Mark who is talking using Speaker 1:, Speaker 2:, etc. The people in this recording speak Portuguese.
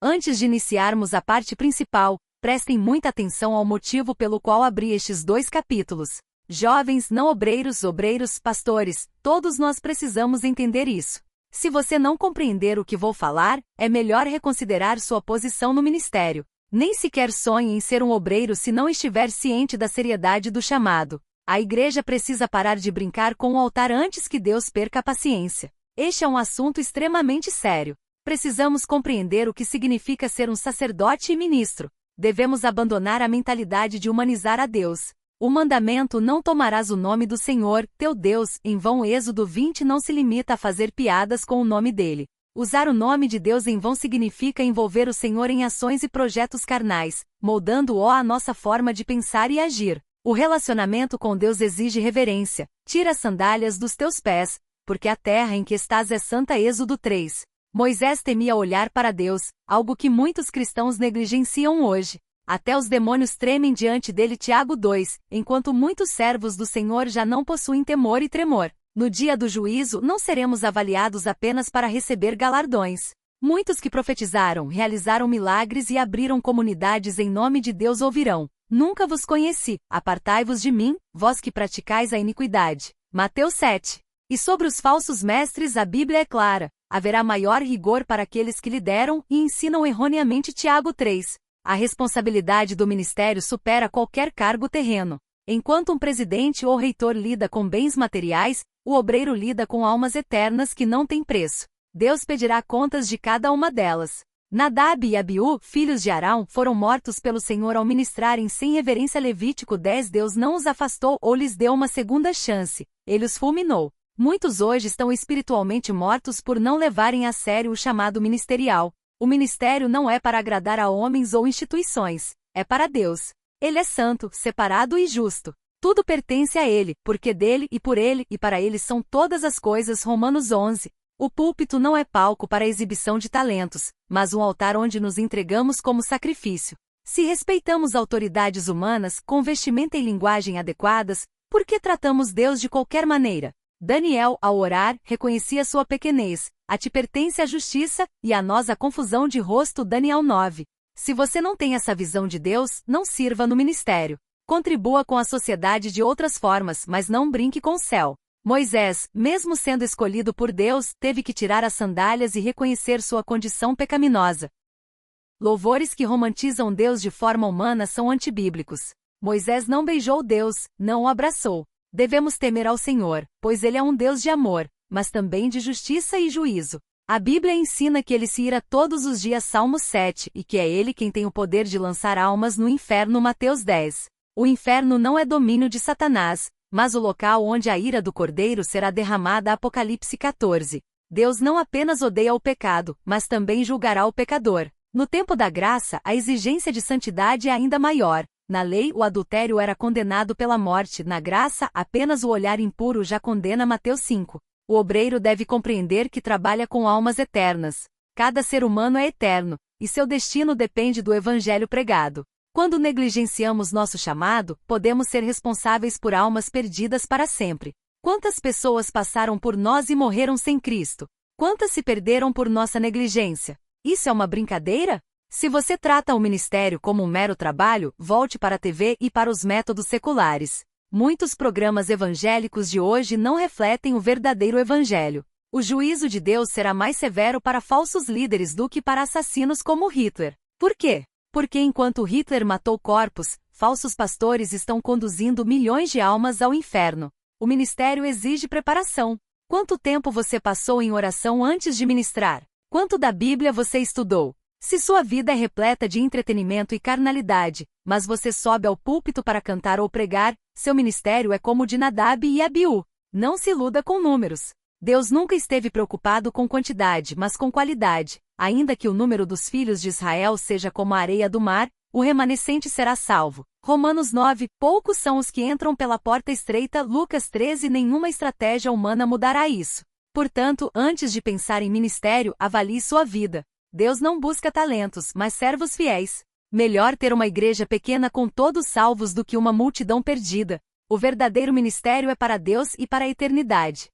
Speaker 1: Antes de iniciarmos a parte principal, prestem muita atenção ao motivo pelo qual abri estes 2 capítulos. Jovens, não obreiros, obreiros, pastores, todos nós precisamos entender isso. Se você não compreender o que vou falar, é melhor reconsiderar sua posição no ministério. Nem sequer sonhe em ser um obreiro se não estiver ciente da seriedade do chamado. A igreja precisa parar de brincar com o altar antes que Deus perca a paciência. Este é um assunto extremamente sério. Precisamos compreender o que significa ser um sacerdote e ministro. Devemos abandonar a mentalidade de humanizar a Deus. O mandamento "não tomarás o nome do Senhor, teu Deus", em vão. Êxodo 20 não se limita a fazer piadas com o nome dele. Usar o nome de Deus em vão significa envolver o Senhor em ações e projetos carnais, moldando-o à nossa forma de pensar e agir. O relacionamento com Deus exige reverência. Tira as sandálias dos teus pés, porque a terra em que estás é santa. Êxodo 3. Moisés temia olhar para Deus, algo que muitos cristãos negligenciam hoje. Até os demônios tremem diante dele. Tiago 2, enquanto muitos servos do Senhor já não possuem temor e tremor. No dia do juízo não seremos avaliados apenas para receber galardões. Muitos que profetizaram, realizaram milagres e abriram comunidades em nome de Deus ouvirão: "Nunca vos conheci, apartai-vos de mim, vós que praticais a iniquidade." Mateus 7. E sobre os falsos mestres a Bíblia é clara: haverá maior rigor para aqueles que lideram e ensinam erroneamente. Tiago 3. A responsabilidade do ministério supera qualquer cargo terreno. Enquanto um presidente ou reitor lida com bens materiais, o obreiro lida com almas eternas que não têm preço. Deus pedirá contas de cada uma delas. Nadab e Abiú, filhos de Arão, foram mortos pelo Senhor ao ministrarem sem reverência. Levítico 10. Deus não os afastou ou lhes deu uma segunda chance. Ele os fulminou. Muitos hoje estão espiritualmente mortos por não levarem a sério o chamado ministerial. O ministério não é para agradar a homens ou instituições. É para Deus. Ele é santo, separado e justo. Tudo pertence a Ele, porque dele e por Ele e para Ele são todas as coisas. Romanos 11. O púlpito não é palco para a exibição de talentos, mas um altar onde nos entregamos como sacrifício. Se respeitamos autoridades humanas, com vestimenta e linguagem adequadas, por que tratamos Deus de qualquer maneira? Daniel, ao orar, reconhecia sua pequenez. A ti pertence a justiça, e a nós a confusão de rosto. Daniel 9. Se você não tem essa visão de Deus, não sirva no ministério. Contribua com a sociedade de outras formas, mas não brinque com o céu. Moisés, mesmo sendo escolhido por Deus, teve que tirar as sandálias e reconhecer sua condição pecaminosa. Louvores que romantizam Deus de forma humana são antibíblicos. Moisés não beijou Deus, não o abraçou. Devemos temer ao Senhor, pois Ele é um Deus de amor, mas também de justiça e juízo. A Bíblia ensina que Ele se ira todos os dias. Salmo 7, e que é Ele quem tem o poder de lançar almas no inferno. Mateus 10. O inferno não é domínio de Satanás, mas o local onde a ira do Cordeiro será derramada. Apocalipse 14. Deus não apenas odeia o pecado, mas também julgará o pecador. No tempo da graça, a exigência de santidade é ainda maior. Na lei, o adultério era condenado pela morte. Na graça, apenas o olhar impuro já condena. Mateus 5. O obreiro deve compreender que trabalha com almas eternas. Cada ser humano é eterno, e seu destino depende do evangelho pregado. Quando negligenciamos nosso chamado, podemos ser responsáveis por almas perdidas para sempre. Quantas pessoas passaram por nós e morreram sem Cristo? Quantas se perderam por nossa negligência? Isso é uma brincadeira? Se você trata o ministério como um mero trabalho, volte para a TV e para os métodos seculares. Muitos programas evangélicos de hoje não refletem o verdadeiro evangelho. O juízo de Deus será mais severo para falsos líderes do que para assassinos como Hitler. Por quê? Porque enquanto Hitler matou corpos, falsos pastores estão conduzindo milhões de almas ao inferno. O ministério exige preparação. Quanto tempo você passou em oração antes de ministrar? Quanto da Bíblia você estudou? Se sua vida é repleta de entretenimento e carnalidade, mas você sobe ao púlpito para cantar ou pregar, seu ministério é como o de Nadab e Abiú. Não se iluda com números. Deus nunca esteve preocupado com quantidade, mas com qualidade. Ainda que o número dos filhos de Israel seja como a areia do mar, o remanescente será salvo. Romanos 9. Poucos são os que entram pela porta estreita. Lucas 13. Nenhuma estratégia humana mudará isso. Portanto, antes de pensar em ministério, avalie sua vida. Deus não busca talentos, mas servos fiéis. Melhor ter uma igreja pequena com todos salvos do que uma multidão perdida. O verdadeiro ministério é para Deus e para a eternidade.